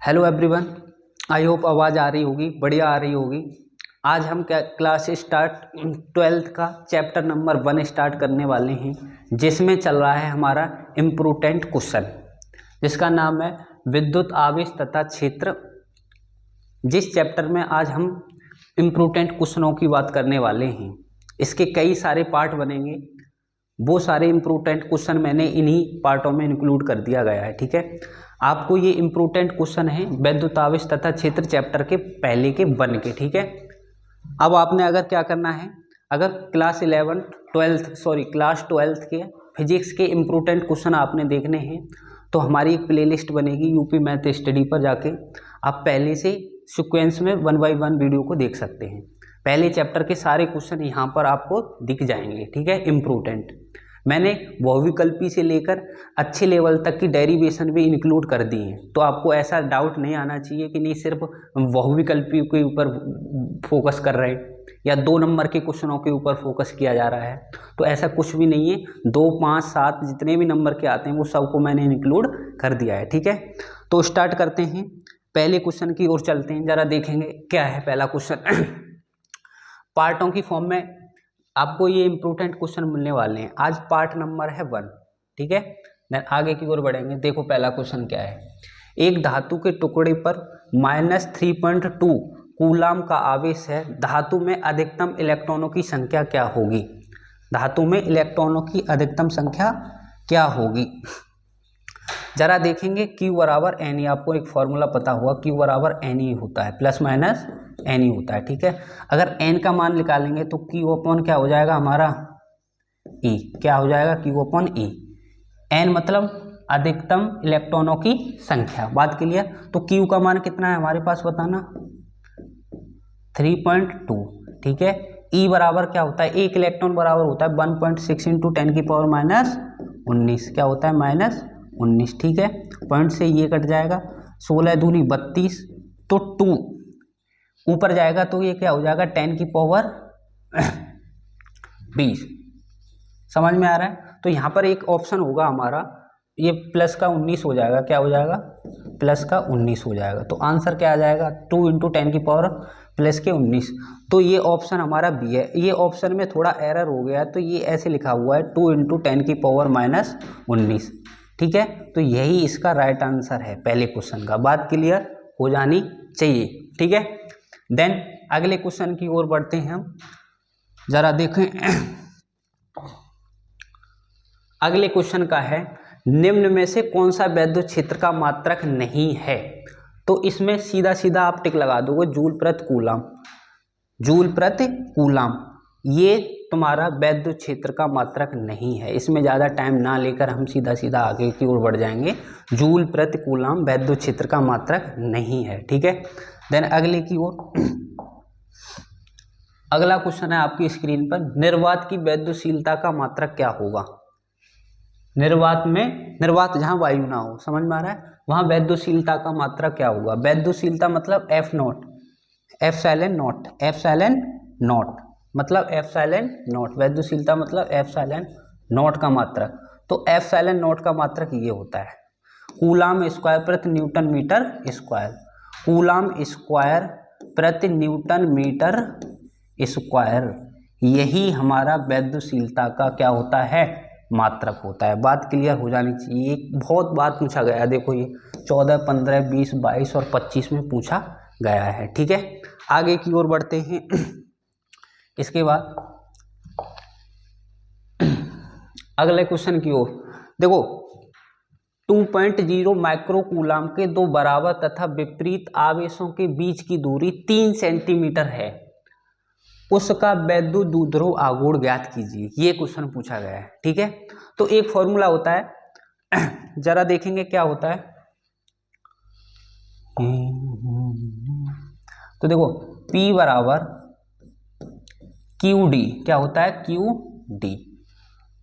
Hello everyone, I hope आवाज़ आ रही होगी, बढ़िया आ रही होगी। आज हम क्लास स्टार्ट 12th का चैप्टर नंबर 1 स्टार्ट करने वाले हैं, जिसमें चल रहा है हमारा इम्पोर्टेंट क्वेश्चन, जिसका नाम है विद्युत आवेश तथा क्षेत्र। जिस चैप्टर में आज हम इम्पोर्टेंट क्वेश्चनों की बात करने वाले हैं, इसके कई सारे पार्ट बनेंगे। वो सारे इम्पोर्टेंट क्वेश्चन मैंने इन्हीं पार्टों में इंक्लूड कर दिया गया है। ठीक है, आपको ये इम्पोर्टेंट क्वेश्चन है विद्युत आवेश तथा क्षेत्र चैप्टर के पहले के 1 के। ठीक है, अब आपने अगर क्या करना है, अगर क्लास 12th के फिजिक्स के इम्पोर्टेंट क्वेश्चन आपने देखने हैं तो हमारी एक प्लेलिस्ट बनेगी यूपी मैथ स्टडी पर, जाके आप पहले से सीक्वेंस में 1 by 1 वीडियो को देख सकते हैं। पहले चैप्टर के सारे क्वेश्चन यहाँ पर आपको दिख जाएंगे। ठीक है, इम्पोर्टेंट मैंने बहुविकल्पी से लेकर अच्छे लेवल तक की डेरिवेशन भी इंक्लूड कर दी है, तो आपको ऐसा डाउट नहीं आना चाहिए कि नहीं सिर्फ बहुविकल्पी के ऊपर फोकस कर रहे हैं या 2 नंबर के क्वेश्चनों के ऊपर फोकस किया जा रहा है। तो ऐसा कुछ भी नहीं है, 2, 5, 7 जितने भी नंबर के आते हैं वो सबको मैंने इंक्लूड कर दिया है। ठीक है, तो स्टार्ट करते हैं, पहले क्वेश्चन की ओर चलते हैं। जरा देखेंगे क्या है पहला क्वेश्चन। पार्टों की फॉर्म में आपको ये इम्पोर्टेंट क्वेश्चन मिलने वाले हैं। आज पार्ट नंबर है 1। ठीक है, देन आगे की ओर बढ़ेंगे। देखो पहला क्वेश्चन क्या है। एक धातु के टुकड़े पर -3.2 कूलाम का आवेश है, धातु में अधिकतम इलेक्ट्रॉनों की संख्या क्या होगी? धातु में इलेक्ट्रॉनों की अधिकतम संख्या क्या होगी? जरा देखेंगे, Q बराबर NE, आपको एक फॉर्मूला पता होगा, Q बराबर NE होता है, प्लस माइनस NE होता है। ठीक है, अगर N का मान निकालेंगे तो Q अपॉन क्या हो जाएगा हमारा E, क्या हो जाएगा Q अपॉन E। N मतलब अधिकतम इलेक्ट्रॉनों की संख्या, बात क्लियर। तो Q का मान कितना है हमारे पास बताना, 3.2। ठीक है, E बराबर क्या होता है, एक इलेक्ट्रॉन बराबर होता है 1.6 × 10⁻⁻19, क्या होता है -19। ठीक है, पॉइंट से ये कट जाएगा, 16 दूनी 32, तो 2 ऊपर जाएगा तो ये क्या हो जाएगा 10⁻20। समझ में आ रहा है? तो यहाँ पर एक ऑप्शन होगा हमारा, ये प्लस का 19 हो जाएगा, क्या हो जाएगा प्लस का 19 हो जाएगा। तो आंसर क्या आ जाएगा 2 × 10⁻+19। तो ये ऑप्शन हमारा बी है। ये ऑप्शन में थोड़ा एरर हो गया है, तो ये ऐसे लिखा हुआ है 2 × 10⁻−19। ठीक है, तो यही इसका राइट आंसर है पहले क्वेश्चन का। बात क्लियर हो जानी चाहिए। ठीक है, देन अगले क्वेश्चन की ओर बढ़ते हैं हम। जरा देखें, अगले क्वेश्चन का है, निम्न में से कौन सा विद्युत क्षेत्र का मात्रक नहीं है? तो इसमें सीधा सीधा आप टिक लगा दोगे, जूल प्रति कूलाम। जूल प्रति कूलाम ये तुम्हारा वैद्युत क्षेत्र का मात्रक नहीं है। इसमें ज़्यादा टाइम ना लेकर हम सीधा सीधा आगे की ओर बढ़ जाएंगे। जूल प्रति कूलाम वैद्युत क्षेत्र का मात्रक नहीं है। ठीक है, देन अगले की ओर, अगला क्वेश्चन है आपकी स्क्रीन पर, निर्वात की वैद्युतशीलता का मात्रक क्या होगा? निर्वात में, निर्वात जहाँ वायु ना हो, समझ में आ रहा है, वहाँ वैद्युतशीलता का मात्रक क्या होगा? वैद्युतशीलता मतलब F0, एप्सिलॉन नॉट मतलब एप्सिलॉन, वैद्युतशीलता मतलब एप्सिलॉन का मात्रक। तो एप्सिलॉन का मात्रक ये होता है कूलाम स्क्वायर प्रति newton metre square. Coulomb square प्रति न्यूटन मीटर स्क्वायर, यही हमारा वैद्युतशीलता का क्या होता है, मात्रक होता है। बात क्लियर हो जानी चाहिए। एक बहुत बार पूछा गया है, देखो ये 14, 15, 20, 22 और 25 में पूछा गया है। ठीक है, आगे की ओर बढ़ते हैं। इसके बाद अगले क्वेश्चन की ओर देखो, 2.0 माइक्रो कूलाम के 2 बराबर तथा विपरीत आवेशों के बीच की दूरी 3 सेंटीमीटर है, उसका वैद्युत द्विध्रुव आघूर्ण ज्ञात कीजिए। ये क्वेश्चन पूछा गया है। ठीक है, तो एक फॉर्मूला होता है, जरा देखेंगे क्या होता है। तो देखो P बराबर QD, क्या होता है QD।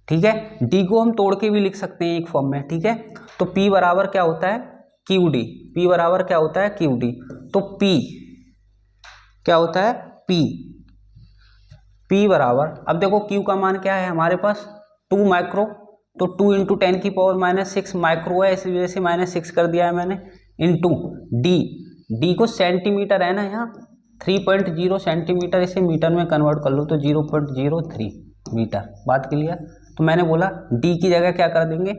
ठीक है, D को हम तोड़ के भी लिख सकते हैं एक फॉर्म में। ठीक है, तो P बराबर क्या होता है QD, P बराबर क्या होता है QD। तो P क्या होता है P बराबर, अब देखो Q का मान क्या है हमारे पास 2 माइक्रो, तो 2 × 10⁻⁻6 माइक्रो है, इस वजह से -6 कर दिया है मैंने। इंटू डी, डी को सेंटीमीटर है ना यहाँ, 3.0 सेंटीमीटर, इसे मीटर में कन्वर्ट कर लो तो 0.03 मीटर। बात क्लियर। तो मैंने बोला डी की जगह क्या कर देंगे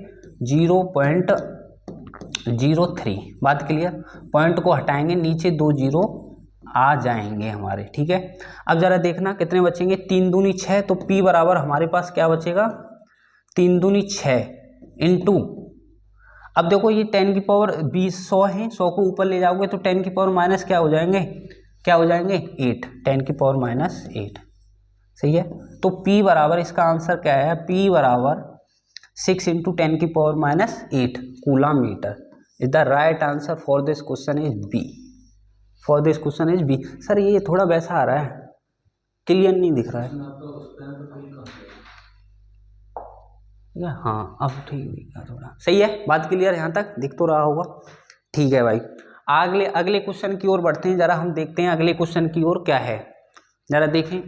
0.03। बात क्लियर। पॉइंट को हटाएंगे, नीचे 2 जीरो आ जाएंगे हमारे, ठीक है। अब जरा देखना कितने बचेंगे, 3 दूनी 6, तो P बराबर हमारे पास क्या बचेगा 3 दूनी 6 इंटू, अब देखो ये 10 की पावर 20 100 है, 100 को ऊपर ले जाओगे तो 10 की पावर माइनस क्या हो जाएंगे 8, 10 की पावर माइनस 8, सही है। तो P बराबर, इसका आंसर क्या है, P बराबर 6 इंटू 10 की power minus 8 coulomb metre is the right answer for this question is b, for this question is b. Sir ये थोड़ा वैसा आ रहा है, क्लियर नहीं दिख रहा है। हाँ अब ठीक दिख रहा थोड़ा, सही है। बात क्लियर, यहाँ तक दिख तो रहा होगा, ठीक है भाई। अगले क्वेश्चन की ओर बढ़ते हैं, जरा हम देखते हैं अगले क्वेश्चन की ओर क्या है, जरा देखें।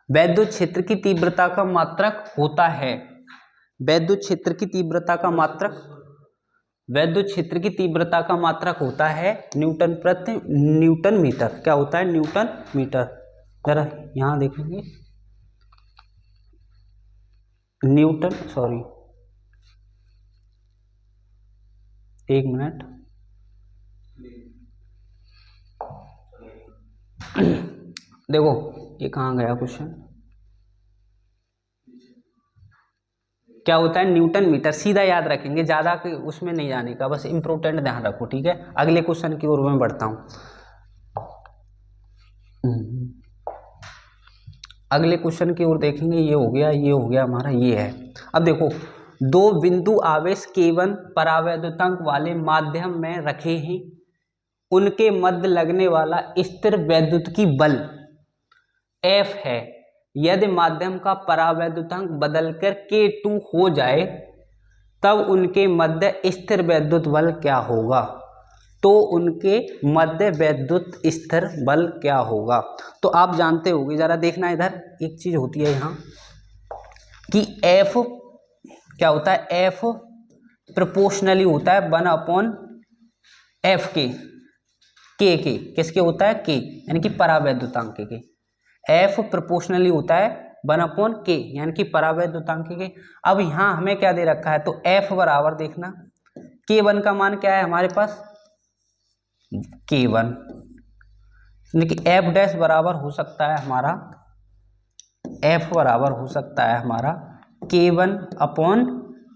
वैद्युत क्षेत्र की तीव्रता का मात्रक होता है, वैद्युत क्षेत्र की तीव्रता का मात्रक, वैद्युत क्षेत्र की तीव्रता का मात्रक होता है न्यूटन प्रति न्यूटन मीटर। क्या होता है न्यूटन मीटर। जरा यहां देखेंगे न्यूटन, सॉरी एक मिनट, देखो ये कहाँ गया क्वेश्चन, क्या होता है न्यूटन मीटर, सीधा याद रखेंगे, ज़्यादा उसमें नहीं जाने का, बस इंपॉर्टेंट ध्यान रखो, ठीक है। अगले क्वेश्चन की ओर मैं बढ़ता हूँ। अगले क्वेश्चन की ओर देखेंगे, ये हो गया हमारा, ये है। अब देखो 2 बिंदु आवेश K1 परावैद्युतांक वाले माध्यम में रखे हैं, उनके मध्य लगने वाला स्थिर वैद्युतिकी बल F है। यदि माध्यम का परावैद्युतांक बदलकर K2 हो जाए तब उनके मध्य स्थिर वैद्युत बल क्या होगा। तो उनके मध्य वैद्युत स्थिर बल क्या होगा, तो आप जानते होंगे, जरा देखना इधर एक चीज होती है यहाँ कि F क्या होता है, F प्रोपोर्शनली होता है 1/F के, किसके होता है K, यानी कि परावैद्युतांक के। F प्रोपोर्शनली होता है 1/K यानी कि परावैद्युतांक के। अब यहाँ हमें क्या दे रखा है, तो F बराबर देखना K1 का मान क्या है हमारे पास K1, यानी कि F डैश बराबर हो सकता है हमारा, F बराबर हो सकता है हमारा K1 अपॉन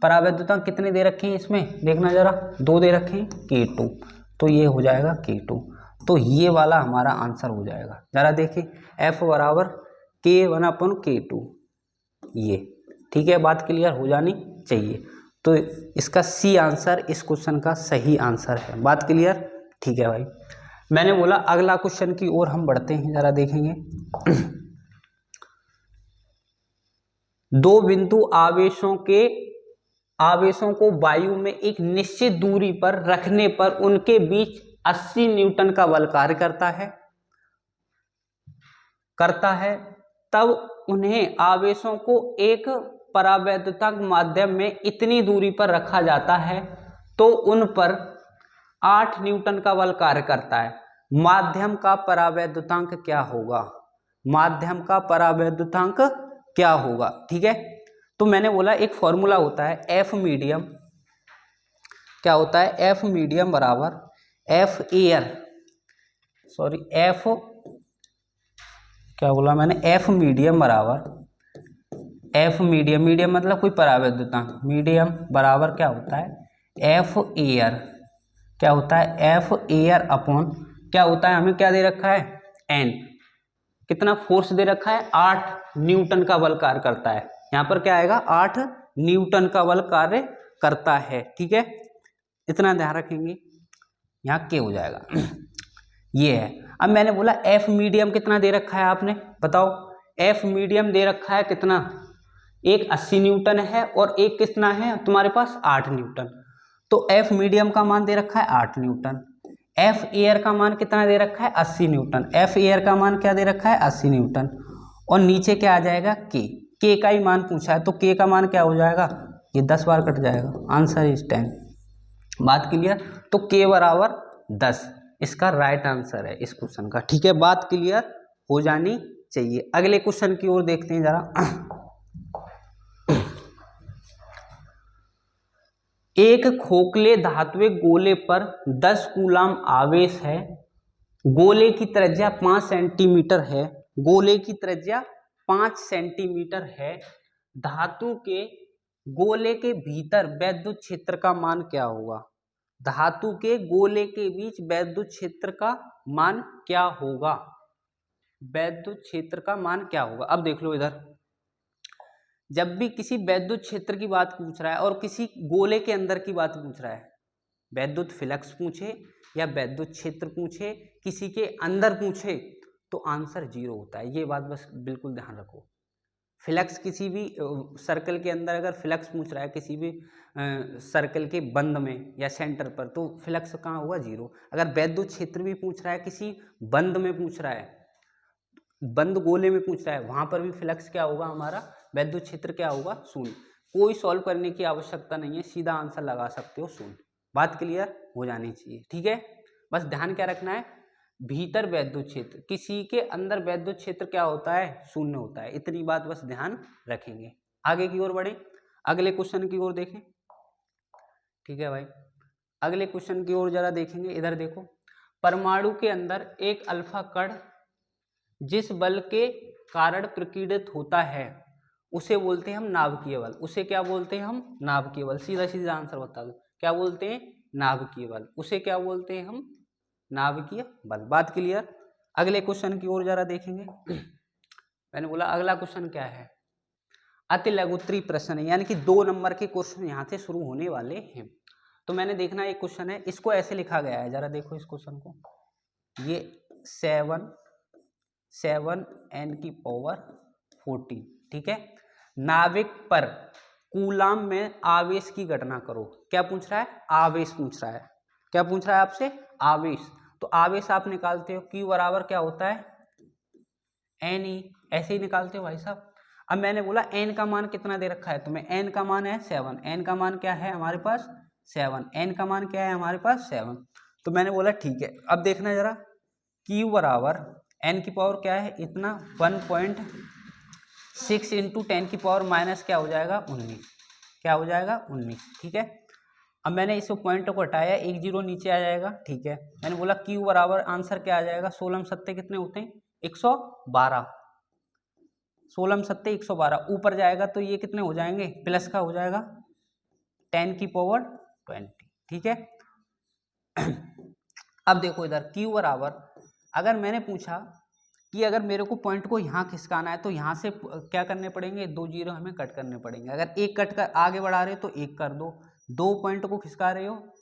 परावैद्युतांक कितने दे रखे हैं इसमें, देखना जरा 2 दे रखे हैं K2, तो ये हो जाएगा K2, तो ये वाला हमारा आंसर हो जाएगा। जरा देखिए F बराबर K1 अपॉन K2, ये ठीक है, बात क्लियर हो जानी चाहिए। तो इसका सी आंसर इस क्वेश्चन का सही आंसर है। बात क्लियर, ठीक है भाई। मैंने बोला अगला क्वेश्चन की ओर हम बढ़ते हैं, जरा देखेंगे। 2 बिंदु आवेशों को वायु में एक निश्चित दूरी पर रखने पर उनके बीच 80 न्यूटन का बल कार्य करता है, तब उन्हें आवेशों को एक परावैद्युतांक माध्यम में इतनी दूरी पर रखा जाता है तो उन पर 8 न्यूटन का बल कार्य करता है। माध्यम का परावैद्युतांक क्या होगा, माध्यम का परावैद्युतांक क्या होगा, ठीक है। तो मैंने बोला एक फॉर्मूला होता है F मीडियम, क्या होता है F मीडियम बराबर F एयर, सॉरी F क्या बोला मैंने, F मीडियम बराबर F मीडियम मतलब कोई परावैद्युतांक, मीडियम बराबर क्या होता है F एयर, क्या होता है F एयर अपॉन क्या होता है, हमें क्या दे रखा है N, कितना फोर्स दे रखा है 8 न्यूटन का बल कार्य करता है, यहाँ पर क्या आएगा 8 न्यूटन का बल कार्य करता है, ठीक है, इतना ध्यान रखेंगे, यहाँ K हो जाएगा। ये है। अब मैंने बोला F मीडियम कितना दे रखा है आपने बताओ, F मीडियम दे रखा है कितना, एक 80 न्यूटन है और एक कितना है तुम्हारे पास 8 न्यूटन, तो F मीडियम का मान दे रखा है 8 न्यूटन, F एयर का मान कितना दे रखा है 80 न्यूटन, F एयर का मान क्या दे रखा है 80 न्यूटन, और नीचे क्या आ जाएगा K के का ही मान पूछा है तो के का मान क्या हो जाएगा, ये 10 बार कट जाएगा, आंसर इज 10। बात क्लियर, तो के बराबर 10 इसका राइट आंसर है इस क्वेश्चन का। ठीक है, बात क्लियर हो जानी चाहिए। अगले क्वेश्चन की ओर देखते हैं जरा। एक खोखले धात्विक गोले पर 10 कूलाम आवेश है, गोले की त्रिज्या 5 सेंटीमीटर है, गोले की त्रिज्या 5 सेंटीमीटर है, धातु के गोले के भीतर वैद्युत क्षेत्र का मान क्या होगा, धातु के गोले के बीच वैद्युत क्षेत्र का मान क्या होगा, वैद्युत क्षेत्र का मान क्या होगा। अब देख लो इधर, जब भी किसी वैद्युत क्षेत्र की बात पूछ रहा है और किसी गोले के अंदर की बात पूछ रहा है, वैद्युत फ्लक्स पूछे या वैद्युत क्षेत्र पूछे, किसी के अंदर पूछे, तो आंसर 0 होता है। ये बात बस बिल्कुल ध्यान रखो। फ्लक्स किसी भी सर्कल के अंदर अगर फ्लक्स पूछ रहा है किसी भी सर्कल के बंद में या सेंटर पर, तो फ्लक्स कहाँ होगा, 0। अगर वैद्युत क्षेत्र भी पूछ रहा है किसी बंद में पूछ रहा है, बंद गोले में पूछ रहा है, वहां पर भी फ्लक्स क्या होगा हमारा, वैद्युत क्षेत्र क्या होगा, 0। कोई सॉल्व करने की आवश्यकता नहीं है, सीधा आंसर लगा सकते हो 0। बात क्लियर हो जानी चाहिए। ठीक है, बस ध्यान क्या रखना है, भीतर वैद्युत क्षेत्र, किसी के अंदर वैद्युत क्षेत्र क्या होता है, 0 होता है। इतनी बात बस ध्यान रखेंगे। आगे की ओर बढ़े, अगले क्वेश्चन की ओर देखें। ठीक है भाई, अगले क्वेश्चन की ओर जरा देखेंगे। इधर देखो, परमाणु के अंदर एक अल्फा कण जिस बल के कारण प्रकीर्णित होता है उसे बोलते हैं हम नाभिकीय बल। उसे क्या बोलते हैं हम, नाभिकीय बल। सीधा सीधा आंसर बता दो, क्या बोलते हैं, नाभिकीय बल। उसे क्या बोलते हैं हम, नाभिकीय बल। बात क्लियर। अगले क्वेश्चन की ओर जरा देखेंगे। मैंने बोला अगला क्वेश्चन क्या है, अति लघुत्तरीय प्रश्न है, यानी कि 2 नंबर के क्वेश्चन यहाँ से शुरू होने वाले हैं। तो मैंने देखना एक क्वेश्चन है, इसको ऐसे लिखा गया है, जरा देखो इस क्वेश्चन को। ये 7n⁴, ठीक है। नाविक पर कूलाम में आवेश की गणना करो। क्या पूछ रहा है, आवेश पूछ रहा है। क्या पूछ रहा है आपसे, आवेश। तो आवेश आप निकालते हो, Q बराबर क्या होता है, Ne, ऐसे ही निकालते हो भाई साहब। अब मैंने बोला n का मान कितना दे रखा है तुम्हें, n का मान है 7, n का मान क्या है हमारे पास 7, n का मान क्या है हमारे पास 7। तो मैंने बोला ठीक है, अब देखना जरा, Q बराबर n की पावर क्या है इतना, 1.6 इंटू 10 की पावर माइनस क्या हो जाएगा 19, क्या हो जाएगा 19। ठीक है, अब मैंने इस पॉइंट को हटाया, 1 0 नीचे आ जाएगा। ठीक है, मैंने बोला Q बराबर आंसर क्या आ जाएगा, 16 सत्ते कितने होते हैं 112, 16 सत्ते 112, ऊपर जाएगा तो ये कितने हो जाएंगे, प्लस का हो जाएगा 10 की पावर 20। ठीक है, अब देखो इधर Q बराबर, अगर मैंने पूछा कि अगर मेरे को पॉइंट को यहाँ खिसकाना है तो यहाँ से क्या करने पड़ेंगे, 2 0 हमें कट करने पड़ेंगे। अगर एक कट कर आगे बढ़ा रहे हो तो 1 कर दो, 2 पॉइंट को खिसका रहे हो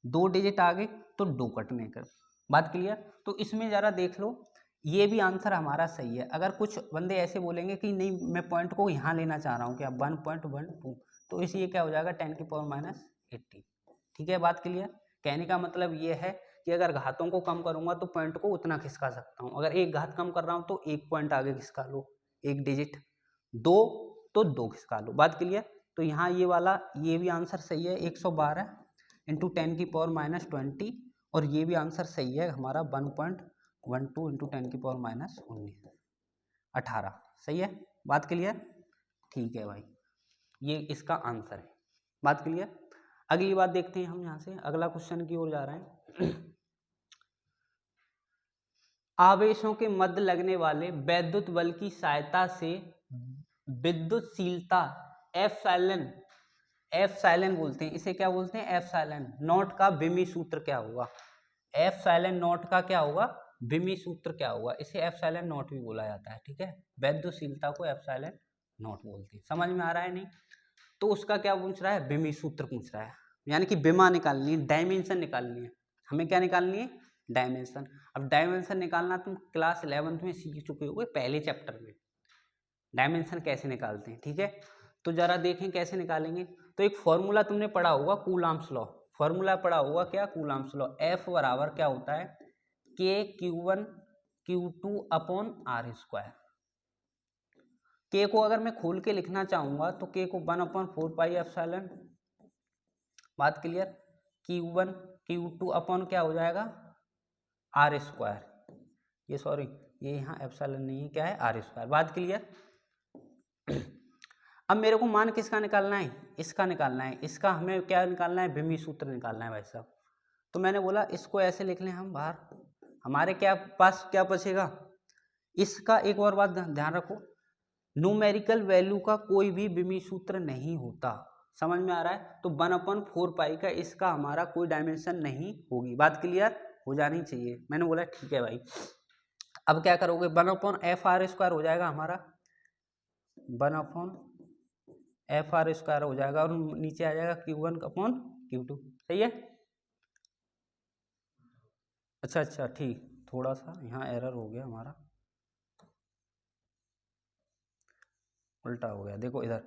2 डिजिट आगे तो 2 कटने कर। बात क्लियर। तो इसमें जरा देख लो, ये भी आंसर हमारा सही है। अगर कुछ बंदे ऐसे बोलेंगे कि नहीं मैं पॉइंट को यहाँ लेना चाह रहा हूँ क्या, 1.12, तो इसलिए क्या हो जाएगा 10 की पावर माइनस 80। ठीक है, बात क्लियर। कहने का मतलब ये है कि अगर घातों को कम करूंगा तो पॉइंट को उतना खिसका सकता हूँ। अगर एक घात कम कर रहा हूँ तो 1 पॉइंट आगे खिसका लो, 1 डिजिट, 2 तो 2 खिसका लो। बात क्लियर। तो यहाँ ये वाला ये भी आंसर सही है, 112 इंटू 10 की पावर माइनस 20, और ये भी आंसर सही है हमारा 1.12 इंटू 10 की पावर माइनस 18। सही है, बात क्लियर। ठीक है भाई, ये इसका आंसर है। बात क्लियर। अगली बात देखते हैं हम, यहाँ से अगला क्वेश्चन की ओर जा रहे हैं। आवेशों के मध्य लगने वाले वैद्युत बल की सहायता से विद्युतशीलता एप्सिलॉन बोलते हैं, इसे क्या बोलते हैं, एप्सिलॉन नॉट का विमी सूत्र क्या होगा, एप्सिलॉन नॉट का क्या होगा, विमी सूत्र क्या होगा, इसे एप्सिलॉन नॉट भी बोला जाता है। ठीक है, वैद्युतशीलता को एप्सिलॉन नॉट बोलते हैं। समझ में आ रहा है नहीं, तो उसका क्या पूछ रहा है, विमी सूत्र पूछ रहा है, यानी कि विमा निकालनी है, डायमेंशन निकालनी है हमें। क्या निकालनी है, डायमेंशन। अब डायमेंशन निकालना तुम क्लास 11th में सीख चुके हो, पहले चैप्टर में डायमेंशन कैसे निकालते हैं। ठीक है, तो जरा देखें कैसे निकालेंगे। तो एक फॉर्मूला तुमने पढ़ा होगा, कूलम्ब्स लॉ, फॉर्मूला पढ़ा होगा क्या, कूलम्ब्स लॉ। F बराबर क्या होता है, K Q1 Q2 upon R²। के को अगर मैं खोल के लिखना चाहूँगा तो के को 1/4 पाई एप्सिलॉन, बात क्लियर, Q1 Q2 अपॉन क्या हो जाएगा आर स्क्वायर, ये सॉरी ये यहाँ एप्सिलॉन नहीं है, क्या है आर स्क्वायर, बात क्लियर। अब मेरे को मान किसका निकालना है, इसका निकालना है, इसका हमें क्या निकालना है, विमी सूत्र निकालना है भाई साहब। तो मैंने बोला इसको ऐसे लिख लें हम बाहर, हमारे क्या पास क्या बचेगा, इसका एक और बात ध्यान रखो, न्यूमेरिकल वैल्यू का कोई भी विमी सूत्र नहीं होता, समझ में आ रहा है। तो 1/4 पाई का इसका हमारा कोई डायमेंशन नहीं होगी, बात क्लियर हो जानी चाहिए। मैंने बोला ठीक है भाई। अब क्या करोगे, 1/f(r²) हो जाएगा हमारा, 1/f(r²) हो जाएगा, और नीचे आ जाएगा Q1/Q2, सही है। अच्छा ठीक, थोड़ा सा यहाँ एरर हो गया हमारा, उल्टा हो गया, देखो इधर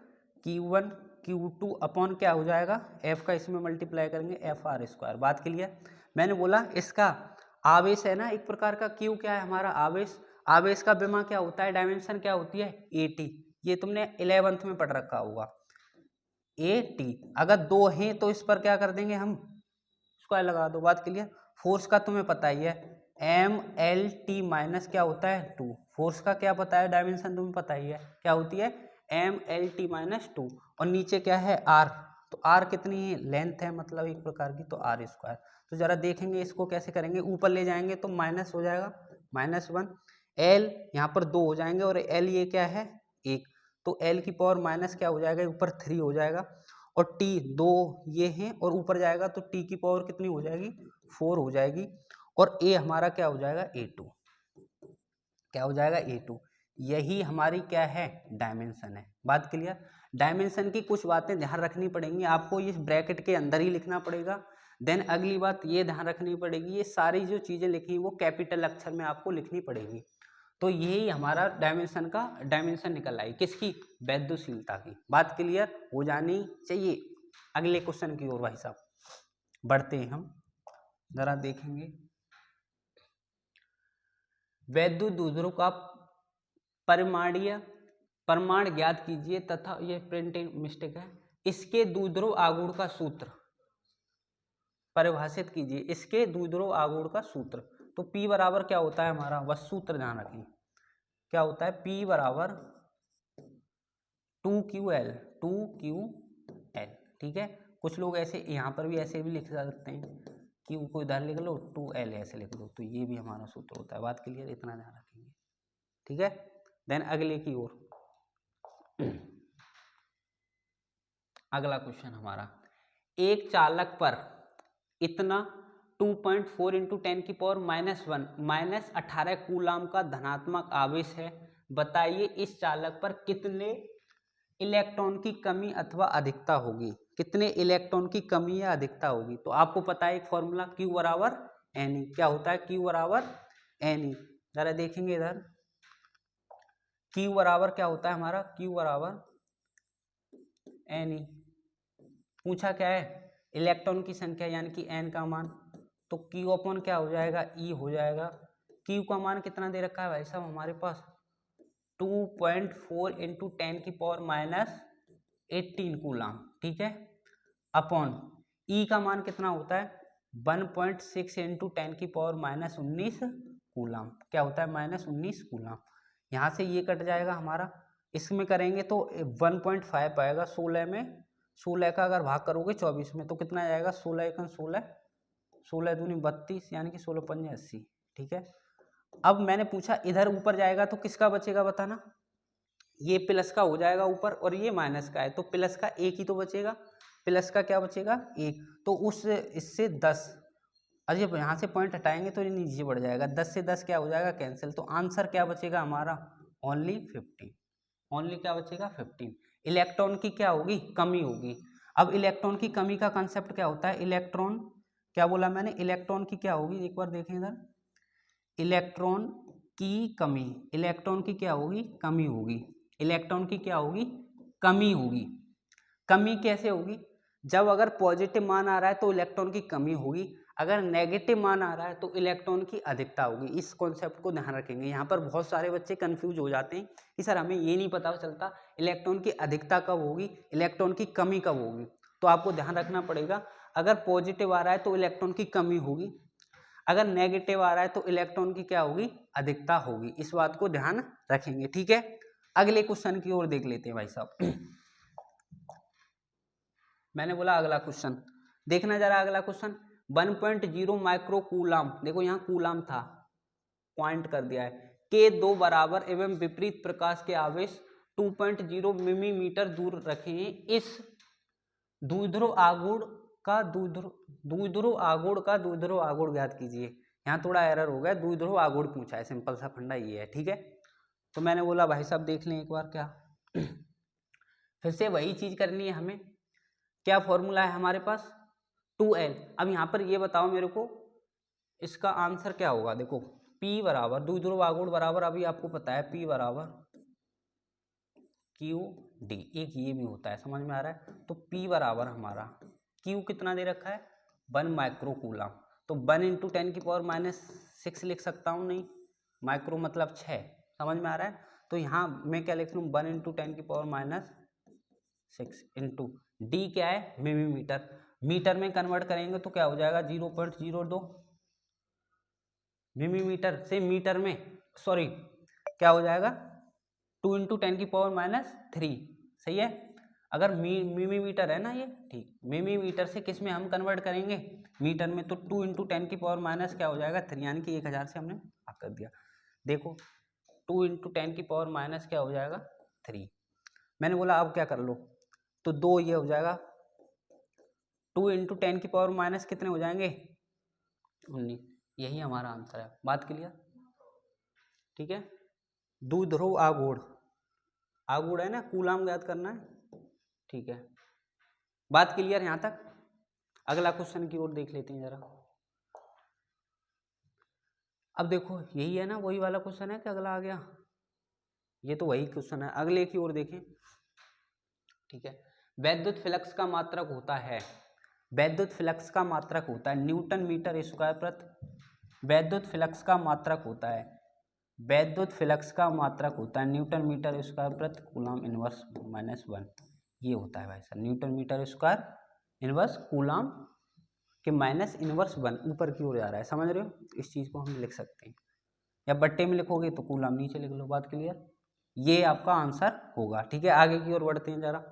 Q1 Q2 अपॉन क्या हो जाएगा, f का इसमें मल्टीप्लाई करेंगे f(r²), बात क्लियर। मैंने बोला इसका आवेश है ना एक प्रकार का, Q क्या है हमारा आवेश, आवेश का विमा क्या होता है, डायमेंशन क्या होती है AT, ये तुमने 11th में पढ़ रखा होगा, AT। अगर दो हैं तो इस पर क्या कर देंगे हम, स्क्वायर लगा दो, बात क्लियर। फोर्स का तुम्हें पता ही है MLT माइनस क्या होता है 2, फोर्स का क्या पता है, डायमेंशन तुम्हें पता ही है क्या होती है MLT माइनस 2, और नीचे क्या है R, तो R कितनी है, लेंथ है मतलब एक प्रकार की, तो R²। तो जरा देखेंगे इसको कैसे करेंगे, ऊपर ले जाएंगे तो माइनस हो जाएगा -1, L यहाँ पर 2 हो जाएंगे, और L ये क्या है 1, तो L की पावर माइनस क्या हो जाएगा, ऊपर 3 हो जाएगा, और T 2 ये हैं, और ऊपर जाएगा तो T की पावर कितनी हो जाएगी 4 हो जाएगी, और A हमारा क्या हो जाएगा A2, क्या हो जाएगा A2, यही हमारी क्या है डायमेंशन है, बात क्लियर। डायमेंशन की कुछ बातें ध्यान रखनी पड़ेंगी आपको, इस ब्रैकेट के अंदर ही लिखना पड़ेगा। देन अगली बात ये ध्यान रखनी पड़ेगी, ये सारी जो चीजें लिखी वो कैपिटल अक्षर में आपको लिखनी पड़ेगी। तो यही हमारा डायमेंशन का डायमेंशन निकल आई, किसकी, वैद्युशीलता की, बात क्लियर हो जानी चाहिए। अगले क्वेश्चन की ओर भाई साहब बढ़ते हैं हम, जरा देखेंगे वैद्युत द्विध्रुव का परिमाण ज्ञात कीजिए तथा, ये प्रिंटिंग मिस्टेक है, इसके द्विध्रुव आघूर्ण का सूत्र परिभाषित कीजिए, इसके द्विध्रुव आघूर्ण का सूत्र। तो P बराबर क्या होता है हमारा, बस सूत्र ध्यान रखें क्या होता है, P बराबर 2QL, ठीक है। कुछ लोग ऐसे यहाँ पर भी ऐसे भी लिख सकते हैं, Q को इधर लिख लो 2L ऐसे लिख लो, तो ये भी हमारा सूत्र होता है, बात क्लियर, इतना ध्यान रखेंगे, ठीक है। देन अगले की ओर, अगला क्वेश्चन हमारा, एक चालक पर इतना 2.4 × 10⁻⁻1 -18 कूलाम का धनात्मक आवेश है, बताइए इस चालक पर कितने इलेक्ट्रॉन की कमी अथवा अधिकता होगी, कितने इलेक्ट्रॉन की कमी या अधिकता होगी। तो आपको पता है एक फॉर्मूला Q बराबर Ne, क्या होता है Q बराबर Ne, जरा देखेंगे इधर Q बराबर क्या होता है हमारा, Q बराबर Ne, पूछा क्या है इलेक्ट्रॉन की संख्या यानी कि n का मान, तो Q अपॉन क्या हो जाएगा E हो जाएगा। Q का मान कितना दे रखा है भाई साहब हमारे पास 2.4 × 10⁻18 कूलाम, ठीक है, अपॉन E का मान कितना होता है 1.6 × 10⁻19 कूलाम, क्या होता है -19 कूलाम। यहाँ से ये कट जाएगा हमारा, इसमें करेंगे तो 1.5 आएगा, 16 में 16 का अगर भाग करोगे 24 में तो कितना जाएगा 16 × 16, 16 दूनी 32 यानी कि 16 पंजे 80, ठीक है। अब मैंने पूछा इधर ऊपर जाएगा तो किसका बचेगा बताना, ये प्लस का हो जाएगा ऊपर और ये माइनस का है, तो प्लस का एक ही तो बचेगा, प्लस का क्या बचेगा एक, तो उस इससे 10, अरे जब यहाँ से पॉइंट हटाएंगे तो ये नीचे बढ़ जाएगा, 10 से 10 क्या हो जाएगा कैंसिल, तो आंसर क्या बचेगा हमारा ओनली 15, ओनली क्या बचेगा 15। इलेक्ट्रॉन की क्या होगी कमी होगी। अब इलेक्ट्रॉन की कमी का कंसेप्ट क्या होता है, इलेक्ट्रॉन क्या बोला मैंने, इलेक्ट्रॉन की क्या होगी एक बार देखें इधर, इलेक्ट्रॉन की कमी, इलेक्ट्रॉन की क्या होगी कमी होगी, इलेक्ट्रॉन की क्या होगी कमी होगी। कमी कैसे होगी, जब अगर पॉजिटिव मान आ रहा है तो इलेक्ट्रॉन की कमी होगी, अगर नेगेटिव मान आ रहा है तो इलेक्ट्रॉन की अधिकता होगी। इस कॉन्सेप्ट को ध्यान रखेंगे। यहाँ पर बहुत सारे बच्चे कंफ्यूज हो जाते हैं कि सर हमें ये नहीं पता चलता इलेक्ट्रॉन की अधिकता कब होगी, इलेक्ट्रॉन की कमी कब होगी। तो आपको ध्यान रखना पड़ेगा, अगर पॉजिटिव आ रहा है तो इलेक्ट्रॉन की कमी होगी, अगर नेगेटिव आ रहा है तो इलेक्ट्रॉन की क्या होगी, अधिकता होगी। इस बात को ध्यान रखेंगे, ठीक है। अगले क्वेश्चन की ओर देख लेते हैं भाई साहब। मैंने बोला अगला क्वेश्चन देखना जरा। अगला क्वेश्चन 1.0 माइक्रो कूलाम, देखो यहाँ कूलाम था, पॉइंट कर दिया है, के दो बराबर एवं विपरीत प्रकाश के आवेश 2.0 मिलीमीटर दूर रखे हैं। इस द्विध्रुव आघूर्ण का द्विध्रुव आघूर्ण ज्ञात कीजिए। यहाँ थोड़ा एरर हो गया, द्विध्रुव आघूर्ण पूछा है, सिंपल सा फंडा ये है, ठीक है। तो मैंने बोला भाई साहब देख लें एक बार, क्या फिर से वही चीज करनी है हमें। क्या फॉर्मूला है हमारे पास, 2L। अब यहाँ पर ये बताओ मेरे को इसका आंसर क्या होगा। देखो P बराबर द्विध्रुव आघूर्ण बराबर, अभी आपको पता है P बराबर QD, एक ये भी होता है, समझ में आ रहा है। तो P बराबर हमारा Q कितना दे रखा है, 1 माइक्रो कूलाम। तो 1 × 10⁻⁶ लिख सकता हूँ, नहीं, माइक्रो मतलब 6, समझ में आ रहा है। तो यहाँ मैं क्या लिख लूँ, 1 × 10⁻⁶ इंटू डी क्या है, मिलीमीटर। मीटर में कन्वर्ट करेंगे तो क्या हो जाएगा, 0.02 मिलीमीटर से मीटर में, सॉरी क्या हो जाएगा, 2 × 10⁻⁻3, सही है। अगर मिलीमीटर है ना ये, ठीक, मिलीमीटर से किस में हम कन्वर्ट करेंगे, मीटर में। तो 2 × 10⁻⁻ क्या हो जाएगा 3, यानी कि 1000 से हमने भाग कर दिया। देखो 2 × 10⁻⁻ क्या हो जाएगा 3। मैंने बोला अब क्या कर लो, तो 2 ये हो जाएगा, 2 × 10⁻⁻ कितने हो जाएंगे 19। यही हमारा आंसर है। बात क्लियर, ठीक है। द्विध्रुव आघूर्ण, आघूर्ण है ना, कूलाम ज्ञात करना है, ठीक है। बात क्लियर यहाँ तक। अगला क्वेश्चन की ओर देख लेते हैं जरा। अब देखो यही है ना, वही वाला क्वेश्चन है कि अगला आ गया, ये तो वही क्वेश्चन है। अगले की ओर देखें, ठीक है। वैद्युत फ्लक्स का मात्रक होता है, वैद्युत फ्लक्स का मात्रक होता है न्यूटन मीटर स्क्वायर प्रति, वैद्युत फ्लक्स का मात्रक होता है, वैद्युत फ्लक्स का मात्रक होता है न्यूटन मीटर स्क्वायर प्रति कूलाम इनवर्स -1। ये होता है भाई साहब, newton metre square inverse coulomb के -1 ऊपर की ओर जा रहा है, समझ रहे हो। इस चीज को हम लिख सकते हैं, या बट्टे में लिखोगे तो कूलाम नीचे लिख लो। बात क्लियर, ये आपका आंसर होगा, ठीक है। आगे की ओर बढ़ते हैं जरा,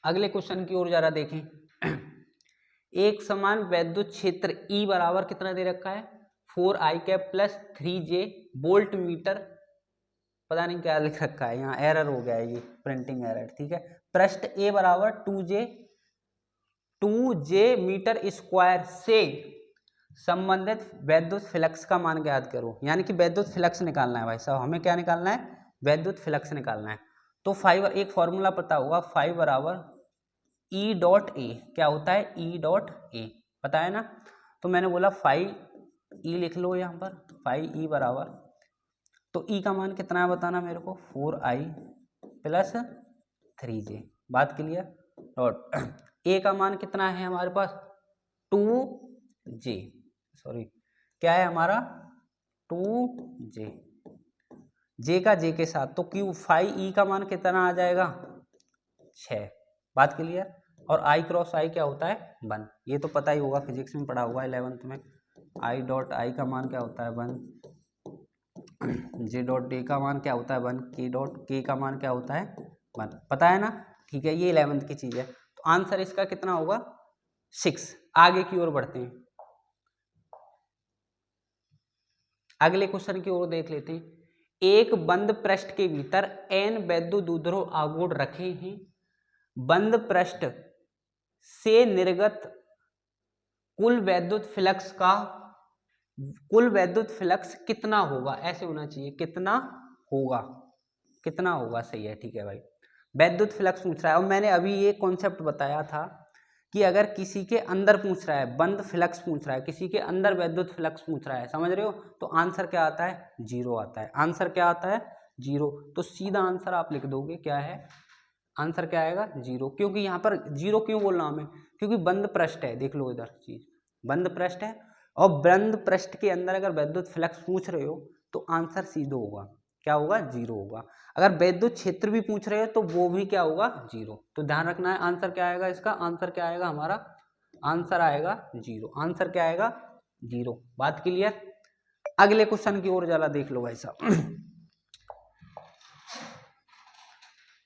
अगले क्वेश्चन की ओर जरा देखें। एक समान वैद्युत क्षेत्र E बराबर कितना दे रखा है, 4I cap plus 3J volt meter, पता नहीं क्या लिख रखा है, यहाँ एरर हो गया है, ये प्रिंटिंग एरर, ठीक है। पृष्ठ A बराबर 2J मीटर स्क्वायर से संबंधित वैद्युत फ्लक्स का मान ज्ञात करो। यानी कि वैद्युत फ्लक्स निकालना है भाई साहब, हमें क्या निकालना है, वैद्युत फ्लक्स निकालना है। तो फाइव, एक फॉर्मूला पता होगा, 5 बराबर E.A, क्या होता है E.A, पता है ना। तो मैंने बोला 5E लिख लो यहाँ पर, 5E बराबर, तो E का मान कितना है बताना मेरे को, 4I प्लस 3J। बात क्लियर। डॉट A का मान कितना है हमारे पास, 2J, सॉरी क्या है हमारा 2J, J का J के साथ, तो Q 5E का मान कितना आ जाएगा 6। बात क्लियर। और I क्रॉस I क्या होता है 1, ये तो पता ही होगा, फिजिक्स में पढ़ा हुआ 11th में। I.I का मान क्या होता है 1, J.J का मान क्या होता है 1, K का मान क्या होता है 1, पता है ना, ठीक है। ये 11th की चीज है। तो आंसर इसका कितना होगा 6। आगे की ओर बढ़ते हैं, अगले क्वेश्चन की ओर देख लेते हैं। एक बंद पृष्ठ के भीतर n वैद्युत द्विध्रुव आघूर्ण रखे हैं, बंद पृष्ठ से निर्गत कुल वैद्युत फ्लक्स कितना होगा, ऐसे होना चाहिए, कितना होगा, सही है, ठीक है भाई। वैद्युत फ्लक्स पूछ रहा है, और मैंने अभी ये कॉन्सेप्ट बताया था कि अगर किसी के अंदर पूछ रहा है, बंद फ्लक्स पूछ रहा है, किसी के अंदर वैद्युत फ्लक्स पूछ रहा है, समझ रहे हो, तो आंसर क्या आता है 0 आता है। आंसर क्या आता है 0। तो सीधा आंसर आप लिख दोगे क्या है आंसर क्या आएगा 0, क्योंकि यहाँ पर 0 क्यों बोल रहा हूँ मैं, क्योंकि बंद पृष्ठ है, देख लो इधर चीज बंद पृष्ठ है, और बंद पृष्ठ के अंदर अगर वैद्युत फ्लक्स पूछ रहे हो तो आंसर सीधो होगा, क्या होगा 0 होगा। अगर वैद्युत क्षेत्र भी पूछ रहे हो तो वो भी क्या होगा 0। तो ध्यान रखना है आंसर क्या आएगा, इसका आंसर क्या आएगा, हमारा आंसर आएगा 0, आंसर क्या आएगा 0। बात क्लियर। अगले क्वेश्चन की ओर जरा देख लो भाई साहब।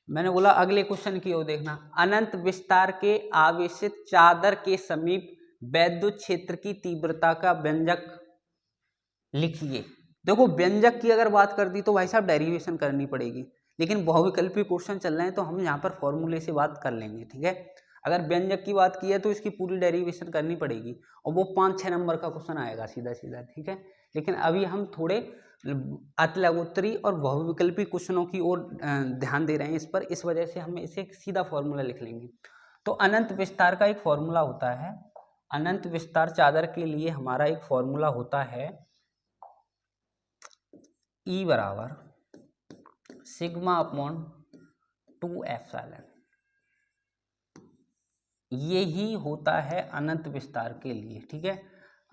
मैंने बोला अगले क्वेश्चन की ओर देखना। अनंत विस्तार के आवेशित चादर के समीप वैद्युत क्षेत्र की तीव्रता का व्यंजक लिखिए। देखो व्यंजक की अगर बात कर दी तो भाई साहब डेरिवेशन करनी पड़ेगी, लेकिन बहुविकल्पी क्वेश्चन चल रहे हैं तो हम यहाँ पर फॉर्मूले से बात कर लेंगे, ठीक है। अगर व्यंजक की बात की है तो इसकी पूरी डेरिवेशन करनी पड़ेगी और वो 5-6 नंबर का क्वेश्चन आएगा सीधा सीधा, ठीक है। लेकिन अभी हम थोड़े अति लघुत्तरी और बहुविकल्पी क्वेश्चनों की ओर ध्यान दे रहे हैं इस पर, इस वजह से हम इसे एक सीधा फॉर्मूला लिख लेंगे। तो अनंत विस्तार का एक फॉर्मूला होता है, अनंत विस्तार चादर के लिए हमारा एक फॉर्मूला होता है E बराबर सिग्मा अपॉन 2 एप्सिलॉन। ये ही होता है अनंत विस्तार के लिए, ठीक है।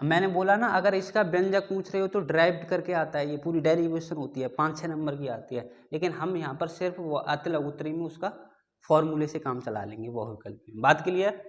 मैंने बोला ना अगर इसका व्यंजक पूछ रहे हो तो ड्राइव करके आता है, ये पूरी डेरिवेशन होती है, 5-6 नंबर की आती है, लेकिन हम यहाँ पर सिर्फ अति लघुत्तरी में उसका फॉर्मूले से काम चला लेंगे बहुविकल्प में। बात क्लियर।